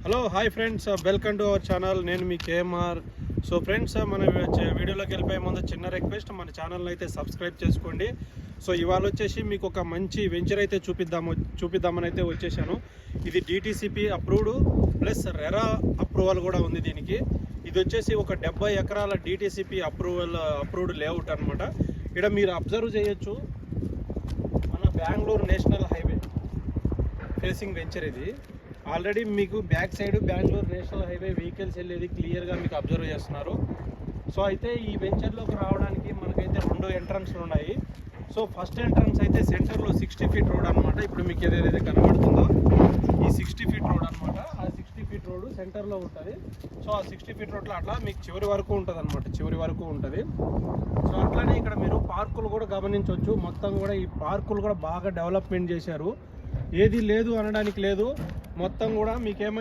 Hello hi friends, welcome to our channel. నేను మీ KMR. So friends, మన వీడియోలోకి వెళ్ళిపోయే ముందు చిన్న రిక్వెస్ట్, మన ఛానల్ని అయితే సబ్స్క్రైబ్ చేసుకోండి. సో ఇవాళ వచ్చేసి మీకు ఒక మంచి వెంచర్ అయితే చూపిద్దామని అయితే వచ్చేసాను. ఇది DTCP approved plus RERA approval కూడా ఉంది దీనికి. ఇది వచ్చేసి ఒక 70 ఎకరాల డిటిసిపి అప్రూవ్డ్ లేఅవుట్ అనమాట. ఇక్కడ మీరు అబ్జర్వ్ చేయొచ్చు, మన Bengaluru national highway facing venture ఇది. ఆల్రెడీ మీకు back side Bengaluru national highway vehicles వెళ్ళేది క్లియర్గా మీకు అబ్జర్వ్ చేస్తున్నారు. సో అయితే ఈ వెంచర్లోకి రావడానికి మనకైతే 2 ఎంట్రన్స్లు ఉన్నాయి. సో ఫస్ట్ ఎంట్రన్స్ అయితే సెంటర్లో 60 ఫీట్ రోడ్ అనమాట. ఇప్పుడు మీకు ఏదైతే కనబడుతుందో ఈ 60 ఫీట్ రోడ్ అనమాట. ఆ 60 ఫీట్ రోడ్ సెంటర్లో ఉంటుంది. సో ఆ 60 ఫీట్ రోడ్లో అట్లా మీకు చివరి వరకు ఉంటుంది అనమాట. చివరి వరకు ఉంటుంది. సో అట్లానే ఇక్కడ మీరు పార్కులు కూడా గమనించవచ్చు. మొత్తం కూడా ఈ పార్కులు కూడా బాగా డెవలప్మెంట్ చేశారు. ఏది లేదు అనడానికి లేదు. మొత్తం కూడా మీకేమైనా